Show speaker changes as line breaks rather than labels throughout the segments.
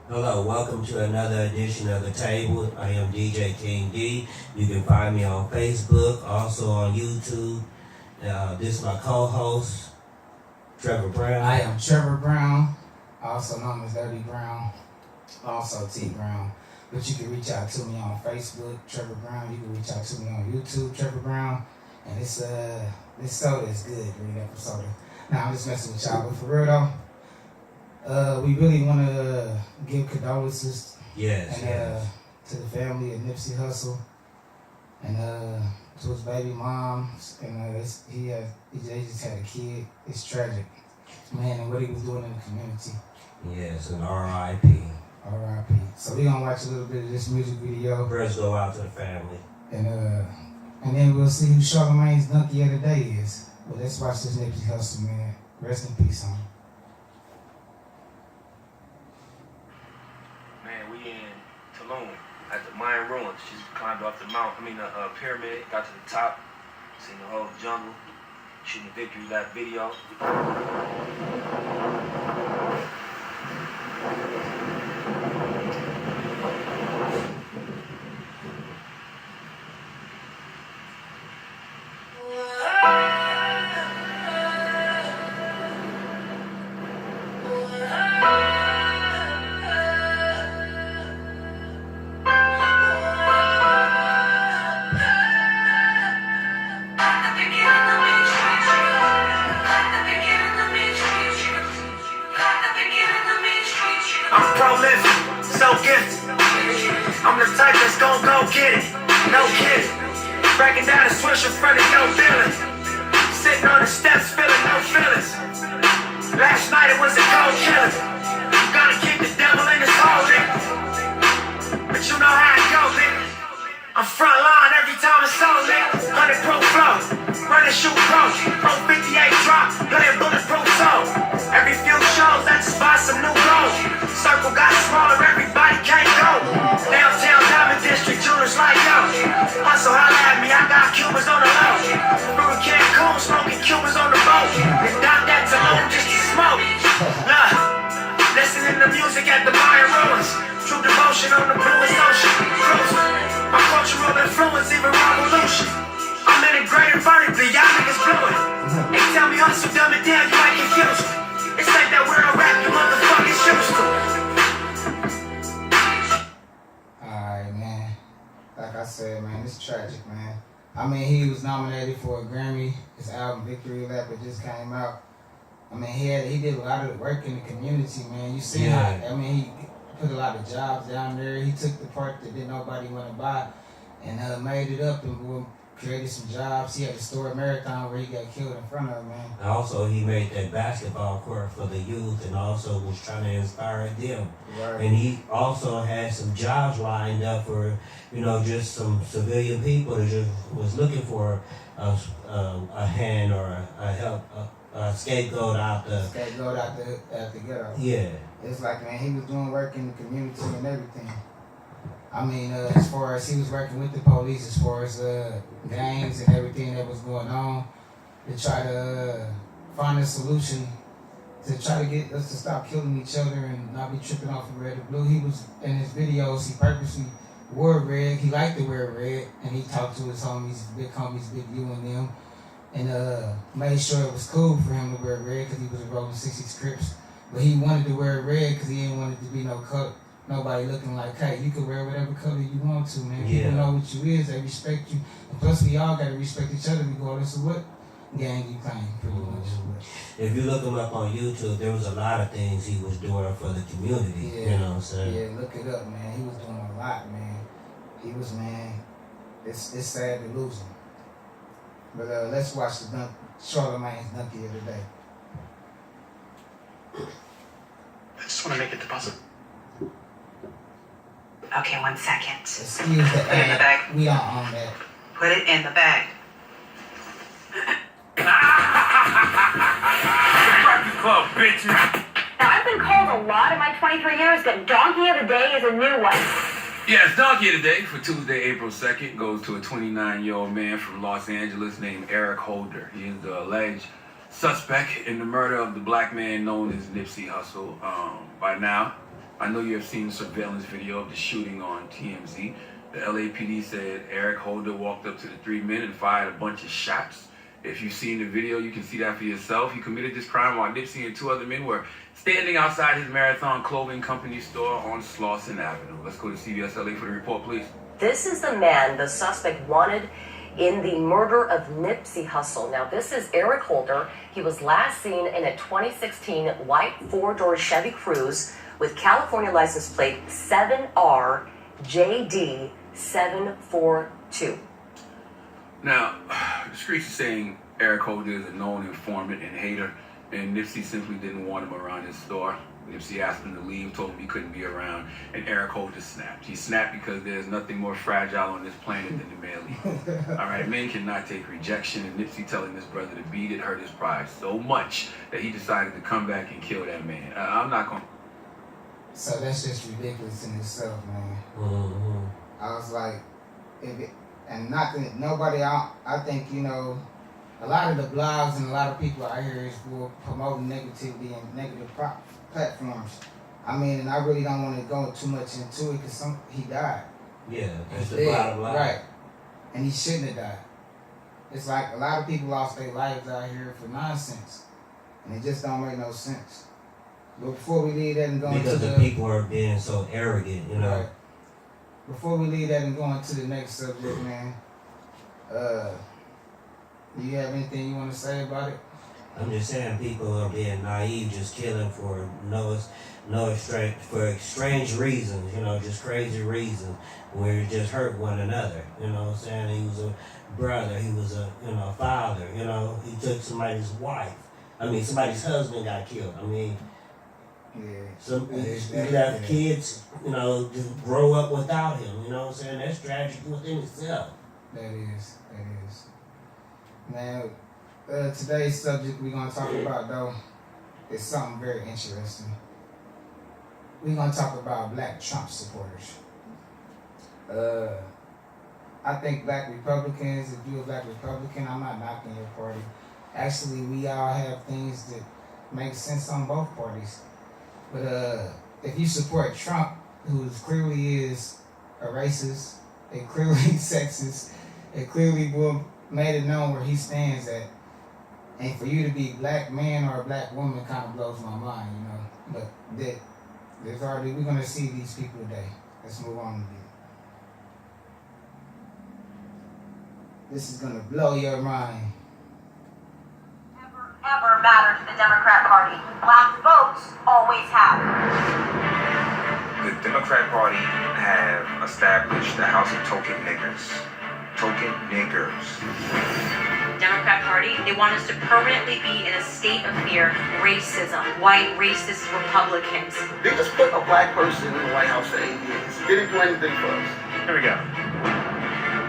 Hello, welcome to another edition of The Table. I am DJ King D. You can find me on Facebook, also on YouTube. This is my co-host, Trevor Brown.
I am Trevor Brown, also known as Dirty Brown, also T Brown. But you can reach out to me on Facebook, Trevor Brown. You can reach out to me on YouTube, Trevor Brown. And this soda is good, green apple soda. Now I'm just messing with y'all, but for real though, we really want to give condolences
Yes,
to the family of Nipsey Hussle and to his baby mom. And he just had a kid. It's tragic, man, and what he was doing in the community.
Yes, and R.I.P.
R.I.P. So we gonna watch a little bit of this music video,
Prayers go out to the family.
and then we'll see who Charlamagne's donkey of the day is. But let's watch this Nipsey Hussle, man. Rest in peace, homie.
At the Mayan ruins. She climbed off the pyramid, got to the top, seen the whole jungle, shooting the victory lap video. I'm prolific, so gifted. I'm the type that's gon' go get it, no kidding. Breaking down the switch in front of no feeling. Sitting on the steps, feeling no feelings. Last night it was a cold killing. Gotta keep the devil in his hole, nigga. But you know how it go, nigga. I'm front line every time it's on, nigga. 100 pro flow, run and shoot pro. Pro 58 drop, playing bulletproof soul. Every few shows, I just buy some new gold. Circle got smaller, everybody can't go. Downtown Diamond District, jewelers like yo. Hustle, holla at me, I got Cubans on the low. Brewing Cancun, smoking Cubans on the boat. And dock that Tulum just to smoke. Nah, listening to music at the Mayan ruins. True devotion on the bluest ocean. Cruising. My cultural influence, even revolution. I'm integrated vertically, y'all niggas blew it. They tell me hustle, dumb it down, you might confuse me. It's like that weirdo rap you motherfuckers used to.
Alright, man. Like I said, man, it's tragic, man. I mean, he was nominated for a Grammy. His album Victory Lap, it just came out. I mean, he did a lot of work in the community, man. You see how, I mean, he put a lot of jobs down there. He took the part that didn't nobody want to buy and made it up and created some jobs. He had a store marathon where he got killed in front of, man.
Also, he made that basketball court for the youth and also was trying to inspire them.
Right.
And he also had some jobs lined up for, just some civilian people that just was looking for a hand or a help, a scapegoat out the
ghetto.
Yeah.
It's like, man, he was doing work in the community and everything. I mean, as far as he was working with the police, as far as gangs and everything that was going on, to try to find a solution to try to get us to stop killing each other and not be tripping off of red or blue. He was, in his videos, he purposely wore red. He liked to wear red, and he talked to his homies, Big U and them, and made sure it was cool for him to wear red because he was a rolling 60s Crips. But he wanted to wear red because he didn't want it to be nobody looking like, hey, you can wear whatever color you want to, man.
Yeah.
People know what you is, they respect you. And plus, we all got to respect each other regardless of what gang you claim, pretty much.
If you look him up on YouTube, there was a lot of things he was doing for the community, you know what I'm saying?
Yeah, look it up, man. He was doing a lot, man. He was, man, it's sad to lose him. But let's watch the Charlamagne's donkey of the day.
I just want to make it deposit.
Okay, 1 second.
Excuse the
Put it in the bag.
We don't own that.
Put it in the bag.
Breakfast Club, bitches.
Now, I've been called a lot in my 23 years, but Donkey of the Day is a new one.
Yes, Donkey of the Day for Tuesday, April 2nd goes to a 29-year-old man from Los Angeles named Eric Holder. He is the alleged suspect in the murder of the black man known as Nipsey Hussle. By now, I know you have seen the surveillance video of the shooting on TMZ. The LAPD said Eric Holder walked up to the three men and fired a bunch of shots. If you've seen the video, you can see that for yourself. He committed this crime while Nipsey and two other men were standing outside his Marathon Clothing Company store on Slauson Avenue. Let's go to CBS LA for the report, please.
This is the man the suspect wanted in the murder of Nipsey Hussle. Now, this is Eric Holder. He was last seen in a 2016 white four-door Chevy Cruze with California license plate 7RJD742.
Now, the streets are saying Eric Holder is a known informant and hater, and Nipsey simply didn't want him around his store. Nipsey asked him to leave, told him he couldn't be around, and Eric Holder snapped. He snapped because there's nothing more fragile on this planet than the male ego. All right, men cannot take rejection, and Nipsey telling his brother to beat it hurt his pride so much that he decided to come back and kill that man. I'm not going to...
So that's just ridiculous in itself, man.
Mm-hmm.
I was like, I think, you know, a lot of the blogs and a lot of people out here is promoting negativity and negative platforms. I mean, and I really don't want to go too much into it because he died.
Yeah, that's the bottom line.
Right. And he shouldn't have died. It's like a lot of people lost their lives out here for nonsense. And it just don't make no sense. But before we leave that and go
because
into
the people are being so arrogant, you know.
Right. Before we leave that and go into the next subject, man, do you have anything you want to say about it?
I'm just saying people are being naive, just killing for strange reasons, you know, just crazy reasons where it just hurt one another. You know what I'm saying? He was a brother, he was a father, you know, he took somebody's wife. I mean, somebody's husband got killed. I mean, he left kids, you know, to grow up without him. You know what I'm saying? That's tragic within itself.
That is. Now, today's subject we're going to talk about, though, is something very interesting. We're going to talk about black Trump supporters. I think black Republicans, if you're a black Republican, I'm not knocking your party. Actually, we all have things that make sense on both parties. But if you support Trump, who clearly is a racist, and clearly sexist, and clearly made it known where he stands at, and for you to be a black man or a black woman kind of blows my mind, you know. But we're going to see these people today. Let's move on again. This is going to blow your mind.
Ever matter to the Democrat Party. Black votes always have.
The Democrat Party have established the House of Token Niggers. Token Niggers.
Democrat Party, they want us to permanently be in a state of fear, racism, white racist Republicans.
They just put a black person in the White House for 8 years. Didn't do anything for us.
Here we go.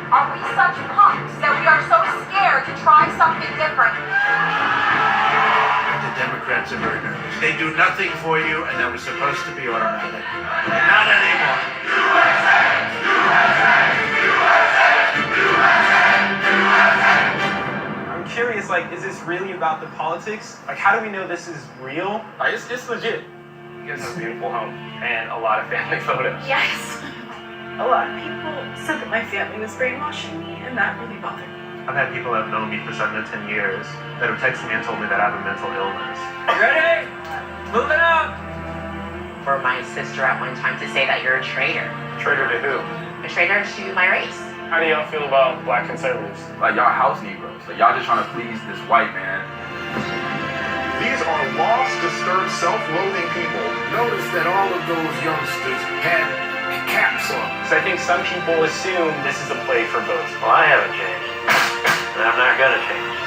Are we such punks that we are so scared to try something different?
The Democrats are very nervous. They do nothing for you, and that was supposed to be automatic. Not anymore.
I'm curious, like, is this really about the politics? Like, how do we know this is real?
It's legit.
You guys have a beautiful home and a lot of family photos.
Yes. A lot of people said that my family was brainwashing me, and that really bothered me.
I've had people that have known me for 7 to 10 years that have texted me and told me that I have a mental illness.
Ready? Move it up!
For my sister at one time to say that you're a traitor.
Traitor to who?
A traitor to my race.
How do y'all feel about black conservatives?
Like y'all house Negroes. Like y'all just trying to please this white man.
These are lost, disturbed, self-loathing people. Notice that all of those youngsters had caps on.
So I think some people assume this is a play for votes. Well, I haven't changed. And I'm not gonna change.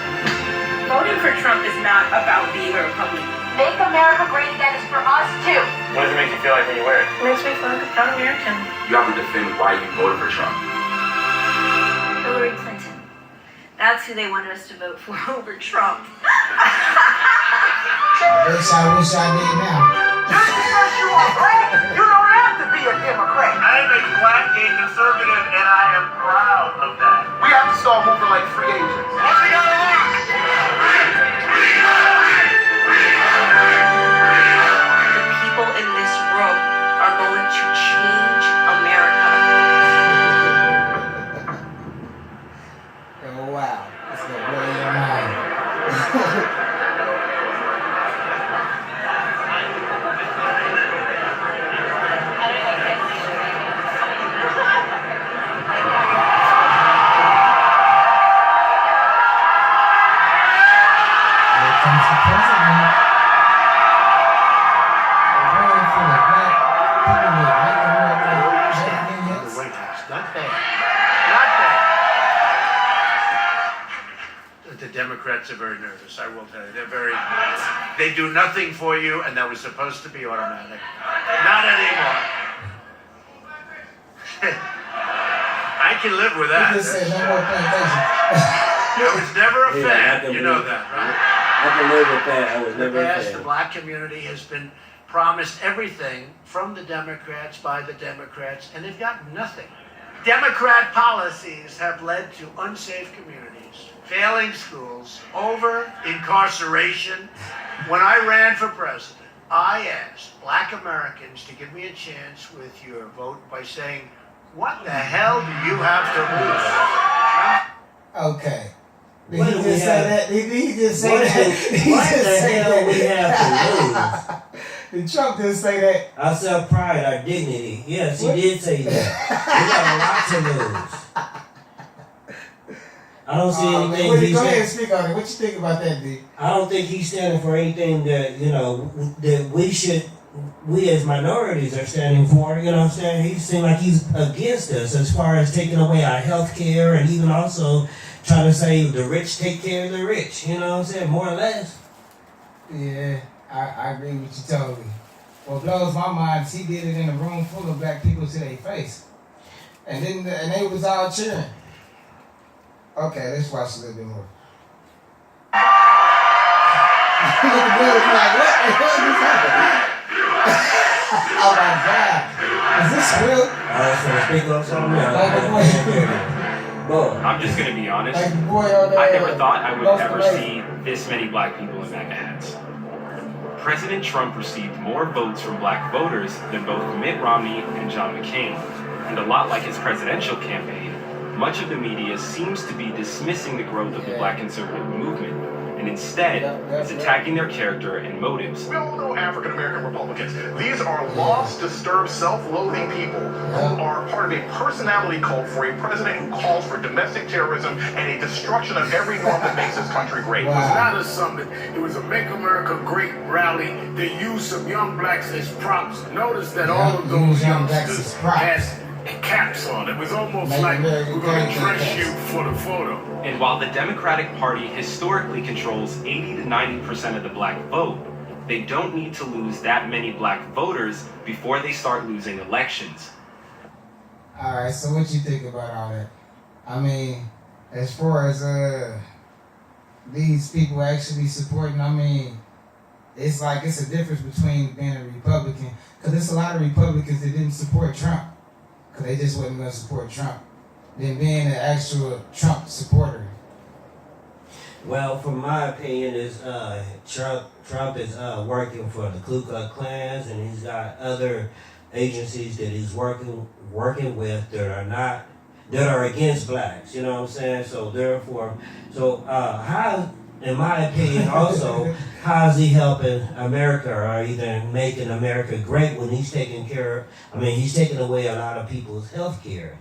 Voting for Trump is not about being a Republican.
Make America great again is for us too.
What does it make you feel like when you wear it?
It makes me feel like a proud American.
You have to defend why you voted for Trump.
Hillary Clinton. That's who they wanted us to vote for over Trump.
Wish I did now.
Just because you are black, you don't have to be a Democrat.
I am a black gay conservative, and I am proud of that. We have to start moving like free agents.
What we gotta rock?
The people in this room
Democrats are very nervous, I will tell you. They do nothing for you, and that was supposed to be automatic. Not anymore. I can live with that.
He just said no more plantation.
I was never a fan, you know that, right?
I can live with that. I was never a
The
fan.
black community has been promised everything from the Democrats, by the Democrats, and they've gotten nothing. Democrat policies have led to unsafe communities, failing schools, over-incarceration. When I ran for president, I asked black Americans to give me a chance with your vote by saying, what the hell do you have to lose?
Okay. Did he just say that? Did he just say that?
What the hell we have to lose?
Did Trump just say that?
Our self-pride, our dignity. Yes, he did say that. We got a lot to lose. I don't see anything.
Go ahead and speak on it. What you think about that, D?
I don't think he's standing for anything that, that we as minorities are standing for. You know what I'm saying? He seems like he's against us as far as taking away our health care and even also trying to say the rich take care of the rich. You know what I'm saying? More or less.
Yeah. I agree with you totally. What blows my mind is he did it in a room full of black people to their face. And they was all cheering. Okay, let's watch a little bit more. Look at the like, what the hell just happened? Oh my God. Is this real?
I was going to speak on something else.
I'm just going to be honest.
Like the boy on
I never thought I would ever see this many black people in MAGA hats. President Trump received more votes from black voters than both Mitt Romney and John McCain. And a lot like his presidential campaign, much of the media seems to be dismissing the growth of the black conservative movement, and instead is attacking their character and motives.
We all know African American Republicans. These are lost, disturbed, self-loathing people who are part of a personality cult for a president who calls for domestic terrorism and a destruction of every norm that makes this country great.
It was not a summit. It was a Make America Great rally. They used some young blacks as props. Notice that all of those youngsters had caps on. It was almost like we're going to dress you for the photo.
And while the Democratic Party historically controls 80 to 90% of the black vote, they don't need to lose that many black voters before they start losing elections.
All right, so what you think about all that? I mean, as far as these people actually supporting, I mean, it's like it's a difference between being a Republican, because there's a lot of Republicans that didn't support Trump, because they just wasn't going to support Trump, than being an actual Trump supporter.
Well, from my opinion, is Trump is working for the Ku Klux Klan, and he's got other agencies that he's working with that are against blacks. You know what I'm saying? So therefore, how, in my opinion, also, how is he helping America or either making America great when he's taking away a lot of people's health care?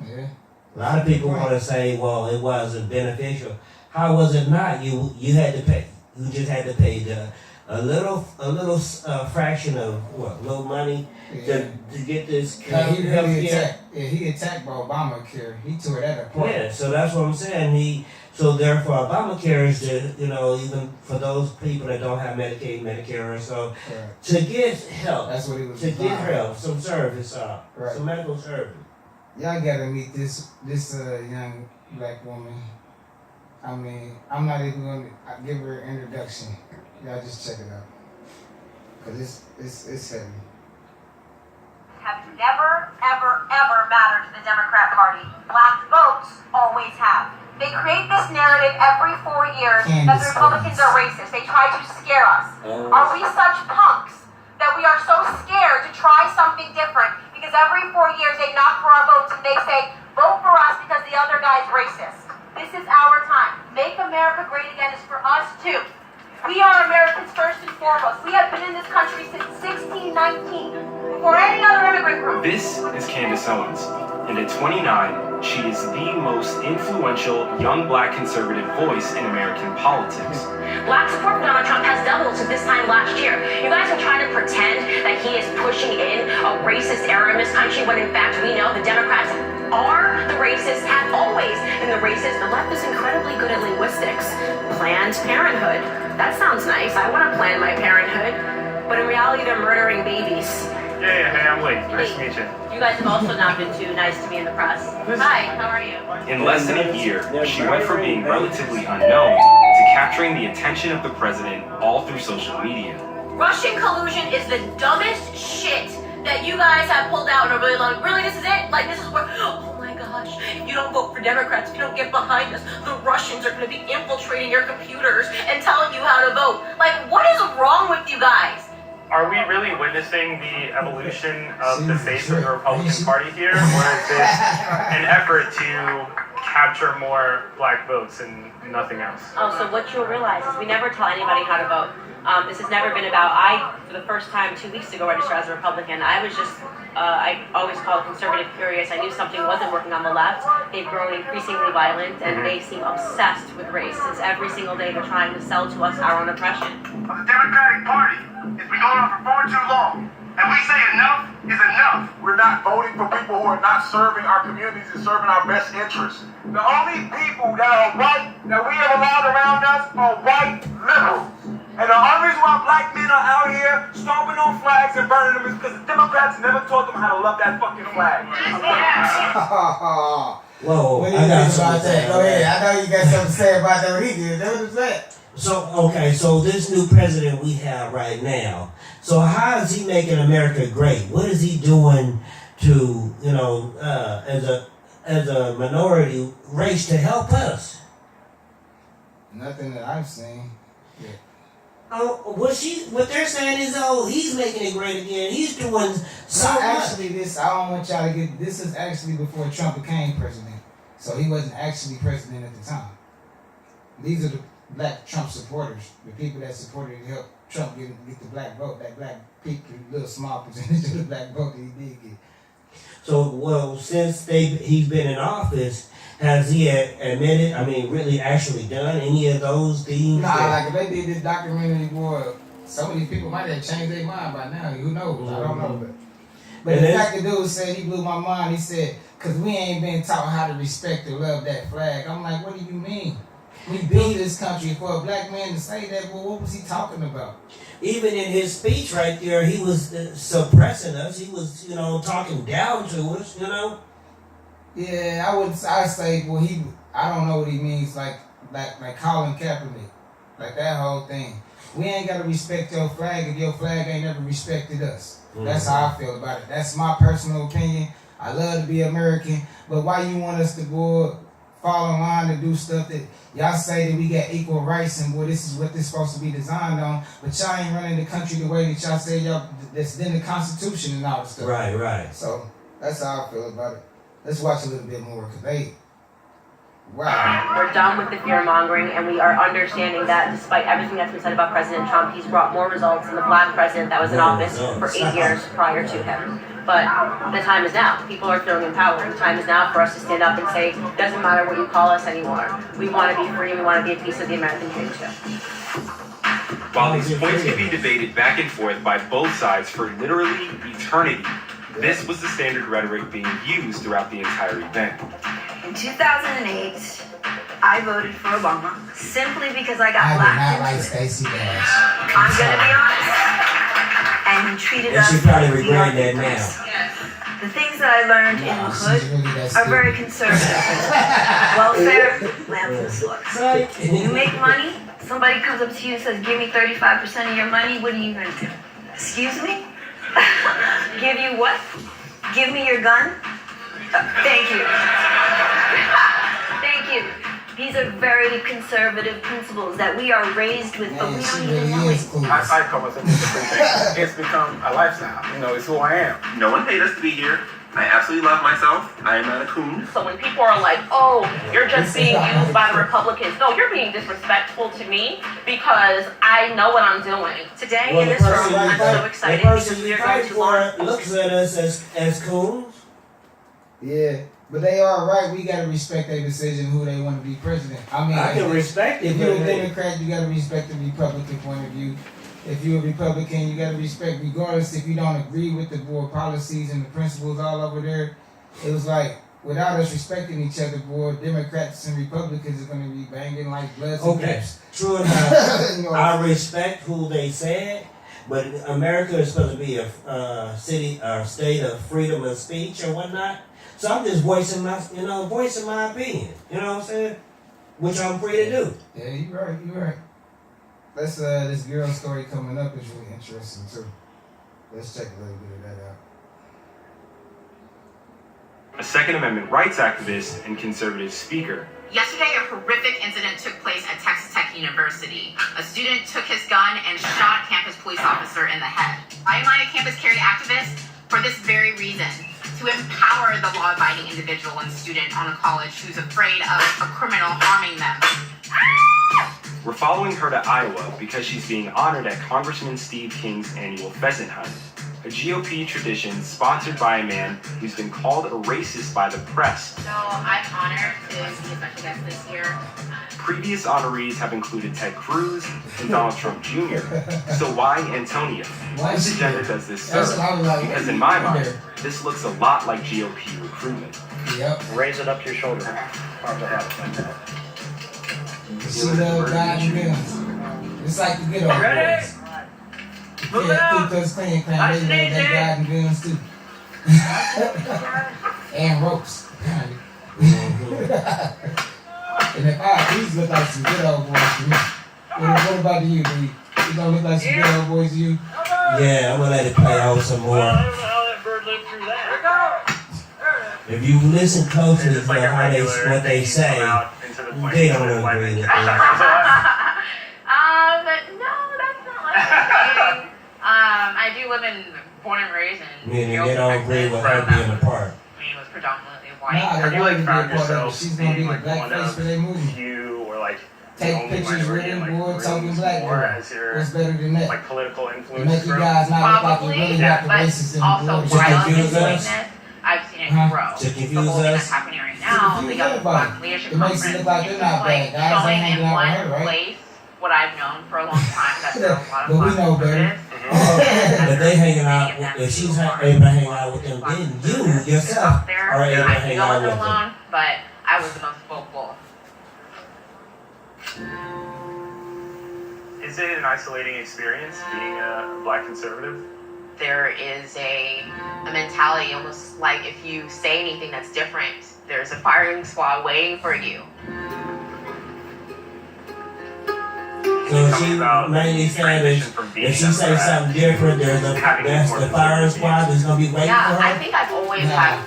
Yeah.
A lot of people want to say, well, it wasn't beneficial. How was it not? You had to pay. You just had to pay a little fraction of little money to get this
he attacked Obamacare. He tore that apart.
Yeah, so that's what I'm saying. So therefore, Obamacare is even for those people that don't have Medicaid, Medicare, or so, to get help.
That's what he was.
To get help, some service, some medical service.
Y'all gotta meet this young black woman. I mean, I'm not even gonna give her an introduction. Y'all just check it out, cause it's heavy.
Have never, ever, ever mattered to the Democrat Party. Black votes always have. They create this narrative every 4 years that the Republicans are racist. They try to scare us. Are we such punks that we are so scared to try something different because every 4 years they knock for our votes and they say, vote for us because the other guy's racist. This is our time. Make America great again is for us too. We are Americans first and foremost. We have been in this country since 1619, before any other immigrant group.
This is Candace Owens, and at 29, she is the most influential young black conservative voice in American politics.
Black support for Donald Trump has doubled since this time last year. You guys are trying to pretend that he is pushing in a racist era in this country when in fact we know the Democrats
are the racists, have always been the racists. The left is incredibly good at linguistics. Planned Parenthood. That sounds nice. I want to plan my parenthood. But in reality, they're murdering babies.
Yeah, hey, I'm late. Nice to meet you.
You guys have also not been too nice to me in the press. Hi, how are you?
In less than a year, she went from being relatively unknown to capturing the attention of the president all through social media.
Russian collusion is the dumbest shit that you guys have pulled out in a really long. Really, this is it? Like, this is where. Oh my gosh! If you don't vote for Democrats, if you don't get behind us, the Russians are going to be infiltrating your computers and telling you how to vote. Like, what is wrong with you guys?
Are we really witnessing the evolution of the face of the Republican Party here, or is this an effort to capture more black votes and nothing else?
Oh, so what you'll realize is we never tell anybody how to vote. This has never been about, for the first time 2 weeks ago, registered as a Republican. I was just, I always call it conservative curious. I knew something wasn't working on the left. They've grown increasingly violent, and they seem obsessed with race. Since every single day they're trying to sell to us our own oppression.
The Democratic Party has been going on for far too long. And we say enough is enough.
We're not voting for people who are not serving our communities and serving our best interests.
The only people that are white that we have allowed around us are white liberals. And the only reason why black men are out here stomping on flags and burning them is because the Democrats never taught them how to love that fucking flag.
Whoa,
What do you think about that? Go ahead. I know you got something to say about that. What he did. That was that.
So, okay, so this new president we have right now, so how is he making America great? What is he doing to, you know, as a minority race to help us?
Nothing that I've seen. Yeah.
Oh, what they're saying is, oh, he's making it great again. He's doing so much.
Actually, I don't want y'all to get, this is actually before Trump became president. So he wasn't actually president at the time. These are the black Trump supporters, the people that supported to help Trump get the black vote, that black little small percentage of the black vote that he did get.
So, well, since he's been in office, has he admitted, I mean, really actually done any of those things?
Nah, like if they did this documentary, boy, some of these people might have changed their mind by now. Who knows? Mm-hmm. I don't know. But the fact the dude said, he blew my mind. He said, because we ain't been taught how to respect or love that flag. I'm like, what do you mean? We built this country for a black man to say that. Well, what was he talking about?
Even in his speech right there, he was suppressing us. He was, you know, talking down to us, you know.
Yeah, I say, well, I don't know what he means, like Colin Kaepernick, like that whole thing. We ain't got to respect your flag if your flag ain't never respected us. Mm-hmm. That's how I feel about it. That's my personal opinion. I love to be American, but why you want us to go fall in line and do stuff that y'all say that we got equal rights and, well, this is what this supposed to be designed on, but y'all ain't running the country the way that y'all say y'all, that's in the Constitution and all that stuff.
Right, right.
So that's how I feel about it. Let's watch a little bit more, because wow.
We're done with the fear-mongering, and we are understanding that despite everything that's been said about President Trump, he's brought more results than the black president that was in office for 8 years prior to him. But the time is now. People are feeling empowered. The time is now for us to stand up and say, it doesn't matter what you call us anymore. We want to be free. We want to be a piece of the American dream, too.
While these points could be debated back and forth by both sides for literally eternity, this was the standard rhetoric being used throughout the entire event.
In 2008, I voted for Obama simply because I got black.
I did not like Stacey Dash.
I'm going to be honest. And he treated us.
And she probably regretting that now.
The things that I learned in the hood are very conservative. Welfare, lamps and slugs. You make money, somebody comes up to you and says, give me 35% of your money, what are you going to do? Excuse me? Give you what? Give me your gun? Thank you. Thank you. These are very conservative principles that we are raised with, but we don't even know it.
I come with different things. It's become a lifestyle. You know, it's who I am.
No one paid us to be here. I absolutely love myself. I am not a coon.
So when people are like, oh, you're just being used by the Republicans. No, you're being disrespectful to me because I know what I'm doing. Today in this room, I'm so excited because we are going to learn.
Looks at us as coons.
Yeah. But they are right. We got to respect their decision who they want to be president. I mean,
I can respect it.
If you're a Democrat, you got to respect the Republican point of view. If you're a Republican, you got to respect, regardless if you don't agree with the board policies and the principles all over there. It was like, without us respecting each other, boy, Democrats and Republicans are going to be banging like bloods and
Okay,
crips.
true enough.
You know,
I respect who they said, but America is supposed to be a state of freedom of speech or whatnot. So I'm just voicing my opinion. You know what I'm saying? Which I'm free to do.
Yeah, you're right. Let's this girl story coming up is really interesting too. Let's check a little bit of that out.
A Second Amendment rights activist and conservative speaker.
Yesterday, a horrific incident took place at Texas Tech University. A student took his gun and shot a campus police officer in the head. I am a campus carry activist for this very reason, to empower the law-abiding individual and student on a college who's afraid of a criminal harming them.
We're following her to Iowa because she's being honored at Congressman Steve King's annual pheasant hunt, a GOP tradition sponsored by a man who's been called a racist by the press.
So I'm honored to be a special guest this year.
Previous honorees have included Ted Cruz and Donald Trump Jr. So why Antonio? Whose agenda does this serve? Because in my mind, this looks a lot like GOP recruitment.
Yep.
Raise it up to your shoulder. Hard to have it like that.
She love God and guns. It's like the good old
Ready?
boys.
Move
Yeah,
out.
Ku Klux Klan, they love that God and guns too. And ropes. And if these look like some good old boys to me. What about you, D? You don't look like some good old boys to you?
Yeah, I'm gonna let it play out some more.
That bird lived through that.
If you listen closely to what they say, they don't agree with it.
But no, that's not what I'm saying. I do live in, born and raised in
Meaning they don't agree with her being a part.
I was predominantly white.
Nah,
Have
they
you
want
like
to be a
found
part of it.
yourself
She's gonna be
being
the
like
black
one
face
of
for their movie.
you or like the
Take
only
pictures with
minority in,
him,
like,
boy,
rooms
talking black
or
girl.
as your
What's better than that?
like political
To
influence
make you
grow?
guys not look like you
Probably,
really got the
but
racism and
also
blood.
while I'm
confuse
doing
us?
this, I've seen it
Huh?
grow.
To
The
confuse
whole thing that's
us?
happening right now, the
confuse
Young
everybody.
Black Leadership
It makes it
Conference,
look like they're
is
not
like
bad guys.
showing
They
in
hanging out with
one
her, right?
place what I've known for a long time, that there are a lot of
But we
black
know better.
conservatives.
But they hanging out, if she's able to hang out with them, then you yourself
There,
are able to
I
hang
feel
out
it
with them.
alone, but I was the most vocal.
Is it an isolating experience being a black conservative?
There is a mentality almost like if you say anything that's different, there's a firing squad waiting for you.
So she mainly saying if she say something different, that's the fire squad that's gonna be waiting
Yeah,
for
I
her.
think I've always had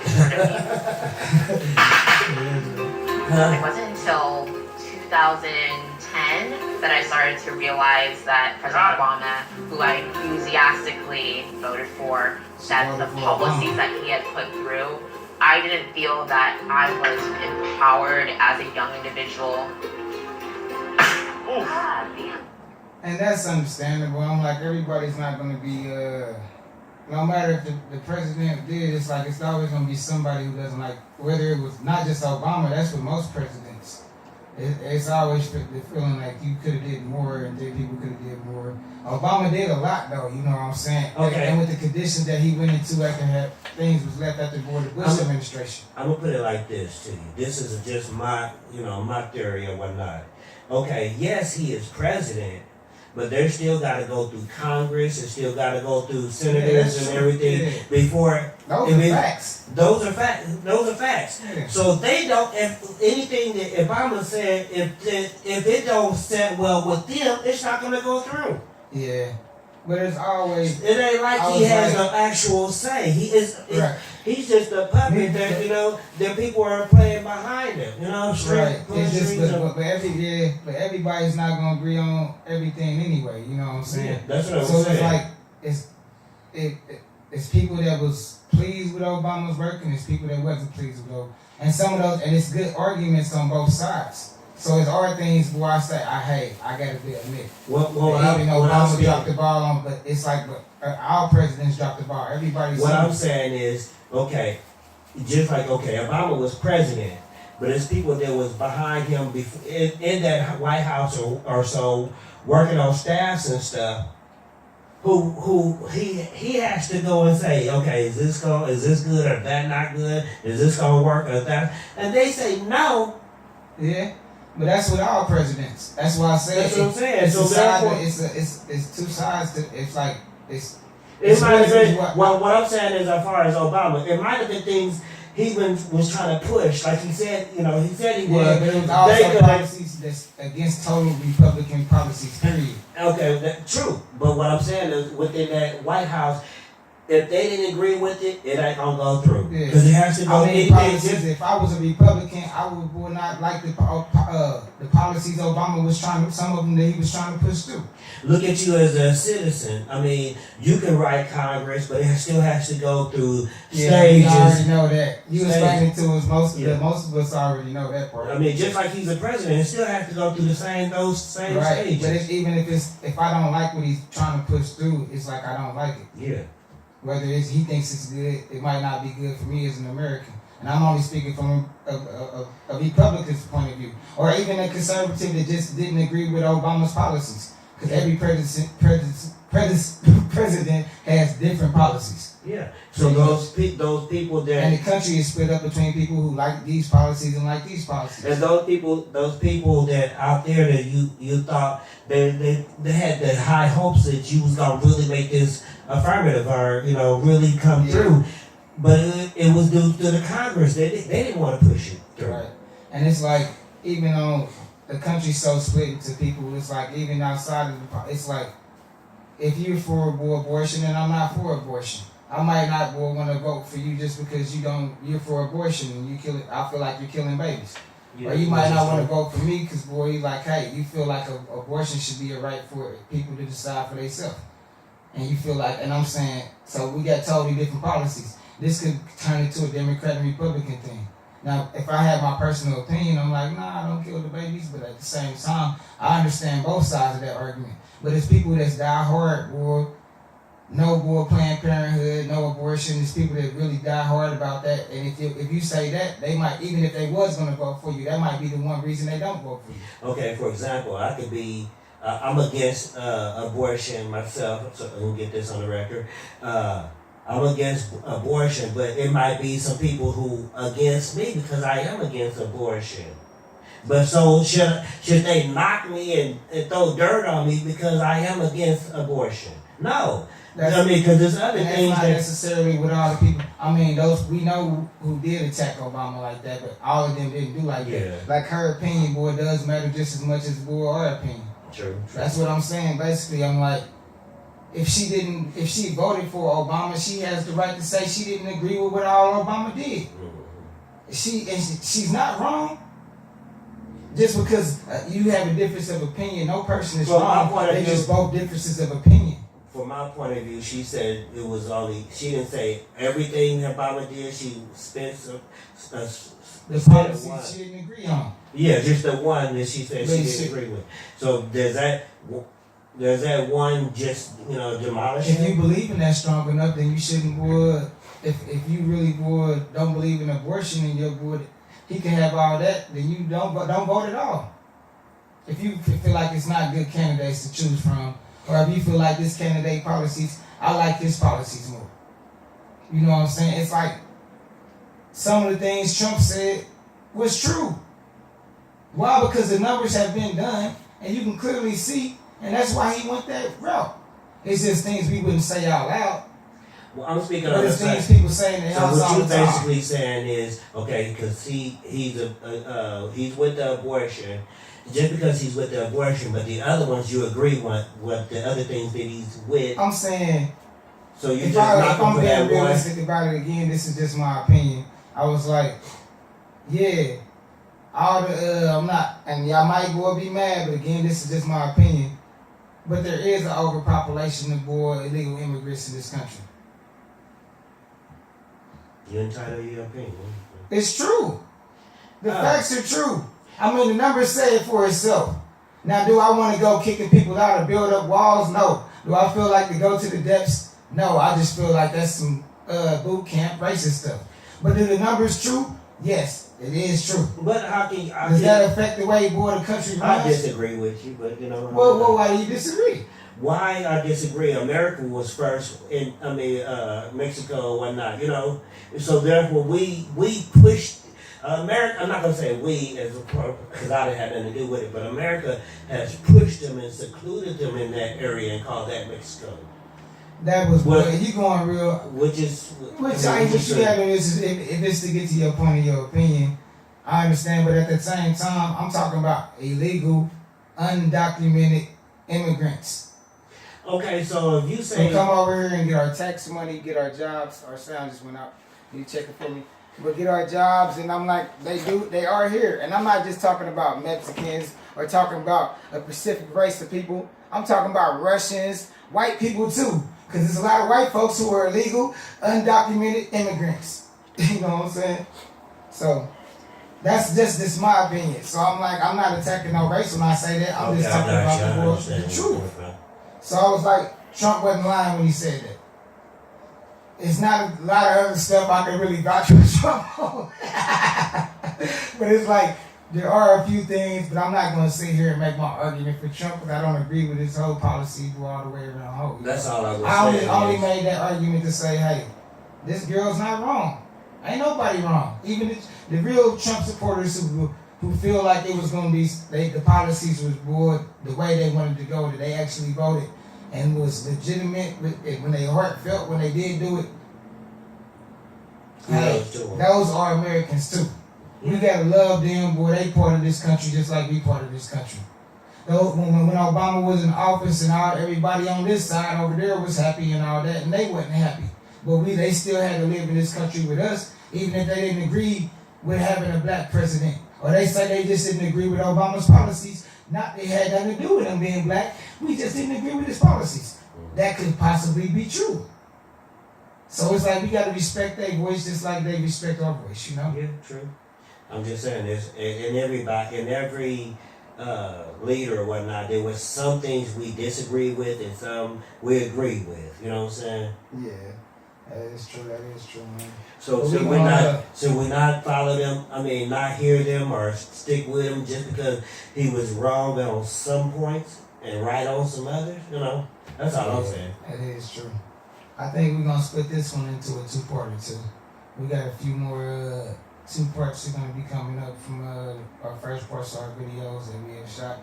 It wasn't until 2010 that I started to realize that President Obama, who I enthusiastically voted for, that the policies that he had put through, I didn't feel that I was empowered as a young individual.
And that's understandable. I'm like, everybody's not going to be, no matter if the president did, it's like it's always going to be somebody who doesn't like, whether it was not just Obama, that's with most presidents. It's always the feeling like you could have did more and then people could have did more. Obama did a lot though, you know what I'm saying?
Okay.
And with the conditions that he went into after things was left after the Bush administration.
I'm gonna put it like this to you. This is just my theory or whatnot. Okay, yes, he is president, but they still got to go through Congress and still got to go through senators and everything before.
Those are facts.
Those are facts. Those are facts.
Yeah.
So they don't. If anything that Obama said, if it don't set well with them, it's not gonna go through.
Yeah. But it's always.
It ain't like he has no actual say. He is.
Right.
He's just a puppet that that people are playing behind him.
Right. It's just, but everybody's not gonna agree on everything anyway. You know what I'm saying?
Yeah, that's what I'm
so
saying.
It's like it's people that was pleased with Obama's work and it's people that wasn't pleased with Obama. And some of those, and it's good arguments on both sides. So it's all things where I say, I gotta admit. Even though Obama dropped the ball on, but it's like, our presidents dropped the ball. Everybody's.
What I'm saying is, okay, just like Obama was president, but it's people that was behind him before, in that White House or so, working on staffs and stuff. who he has to go and say, okay, is this good or that not good? Is this gonna work or that? And they say no.
Yeah. But that's with all presidents. That's why I say
that's what I'm saying.
It's,
so
therefore, it's two sides to it's like it's
it might have been what I'm saying is, as far as Obama, it might have been things he was trying to push, like he said, he said he was.
Yeah, but it was also policies that's against total Republican policies, period.
Okay, true. But what I'm saying is, within that White House, if they didn't agree with it, it ain't gonna go through. Because it has to go.
Policies, if I was a Republican, I would not like the policies Obama was trying to, some of them that he was trying to push through.
Look at you as a citizen. I mean, you can write Congress, but it still has to go through stages.
You already know that. You explained it to us. Most of us already know that part.
I mean, just like he's a president, it still has to go through those same stages.
But even if I don't like what he's trying to push through, it's like I don't like it.
Yeah.
Whether he thinks it's good, it might not be good for me as an American. And I'm only speaking from a Republican's point of view. Or even a conservative that just didn't agree with Obama's policies. Because every president has different policies.
Yeah. So those people that...
And the country is split up between people who like these policies and like these policies.
And those people that out there that you thought they had the high hopes that you was gonna really make this affirmative or really come through, but it was due to the Congress. They didn't want to push it through.
Right. And it's like, even though the country's so split into people, it's like even outside of it's like, if you're for abortion and I'm not for abortion, I might not want to vote for you just because you're for abortion and you kill it. I feel like you're killing babies. Yeah, or you might not want to vote for me because, boy, you like, hey, you feel like abortion should be a right for people to decide for themselves. And you feel like, and I'm saying, so we got totally different policies. This could turn into a Democrat and Republican thing. Now, if I have my personal opinion, I'm like, nah, I don't kill the babies. But at the same time, I understand both sides of that argument. But it's people that's die hard, boy. No Planned Parenthood, no abortion. There's people that really die hard about that. And if you say that, they might, even if they was going to vote for you, that might be the one reason they don't vote for you.
Okay, for example, I could be, I'm against abortion myself, so we'll get this on the record. I'm against abortion, but it might be some people who against me because I am against abortion. But so should they knock me and throw dirt on me because I am against abortion? No. Because there's other things
not necessarily with all the people. I mean, those we know who did attack Obama like that, but all of them didn't do like that. Like her opinion, boy, does matter just as much as boy our opinion.
True.
That's what I'm saying. Basically, I'm like, if she voted for Obama, she has the right to say she didn't agree with what all Obama did. Mm-hmm. She's not wrong. Just because you have a difference of opinion, no person is wrong. They just both differences of opinion.
From my point of view, she said it was only, she didn't say everything Obama did. She spent
the policies she didn't agree on.
Yeah, just the one that she said she didn't agree with. So does that one just demolish
If you believe in that strong enough, then you shouldn't would. If you really don't believe in abortion and he can have all that, then you don't vote at all. If you feel like it's not good candidates to choose from, or if you feel like this candidate policies, I like his policies more. You know what I'm saying? It's like some of the things Trump said was true. Why? Because the numbers have been done, and you can clearly see, and that's why he went that route. It's just things we wouldn't say out loud.
Well, I'm speaking
but
on
it's things people say in the house all the time.
So what you're basically saying is, okay, because he's with the abortion, just because he's with the abortion, but the other ones you agree with what the other things that he's with.
I'm saying,
so you
if I'm being realistic about it again, this is just my opinion. I was like, yeah, I'm not, and y'all might go be mad, but again, this is just my opinion. But there is an overpopulation of illegal immigrants in this country.
You're entitled to your opinion.
It's true. The facts are true. I mean, the numbers say it for itself. Now, do I want to go kicking people out or build up walls? No. Do I feel like to go to the depths? No. I just feel like that's some boot camp racist stuff. But do the numbers true? Yes, it is true.
But how can
does that affect the way the country runs?
I disagree with you, but
Well, why do you disagree?
why I disagree. America was first in, Mexico and whatnot, you know. So therefore, we pushed America. I'm not gonna say we, as because I didn't have nothing to do with it, but America has pushed them and secluded them in that area and called that Mexico.
That was what you going real.
Which
I ain't what you got to do is if it's to get to your point of your opinion. I understand, but at the same time, I'm talking about illegal, undocumented immigrants.
Okay, so if you say
come over here and get our tax money, get our jobs. Our sound just went out. Can you check it for me? But get our jobs, and I'm like, they are here, and I'm not just talking about Mexicans or talking about a specific race of people. I'm talking about Russians, white people too, because there's a lot of white folks who are illegal, undocumented immigrants. You know what I'm saying? So. That's just my opinion. So I'm like, I'm not attacking no race when I say that. I'm just talking about the truth. So I was like, Trump wasn't lying when he said that. It's not a lot of other stuff I can really vouch for Trump on. But it's like, there are a few things, but I'm not going to sit here and make my argument for Trump because I don't agree with his whole policy go all the way around.
That's all I was saying.
I only made that argument to say, hey, this girl's not wrong. Ain't nobody wrong. Even the real Trump supporters who feel like it was going to be, the policies was bored the way they wanted to go, that they actually voted and was legitimate when they heartfelt when they did do it. Hey, those are Americans too. We gotta love them, boy. They part of this country just like we part of this country. When Obama was in office and everybody on this side over there was happy and all that, and they wasn't happy. But they still had to live in this country with us, even if they didn't agree with having a black president. Or they say they just didn't agree with Obama's policies. Not they had nothing to do with him being black. We just didn't agree with his policies. That could possibly be true. So it's like we got to respect their voice just like they respect our voice, you know?
Yeah, true. I'm just saying this, in every leader or whatnot, there was some things we disagree with and some we agree with. You know what I'm saying?
Yeah. That is true, man.
So we not follow them, not hear them or stick with them just because he was wrong on some points and right on some others, you know? That's all I'm saying.
That is true. I think we're going to split this one into a two-parter too. We got a few more two parts are going to be coming up from our first parts of our videos that we have shot.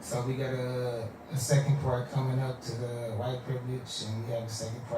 So we got a second part coming up to the white privilege, and we have a second part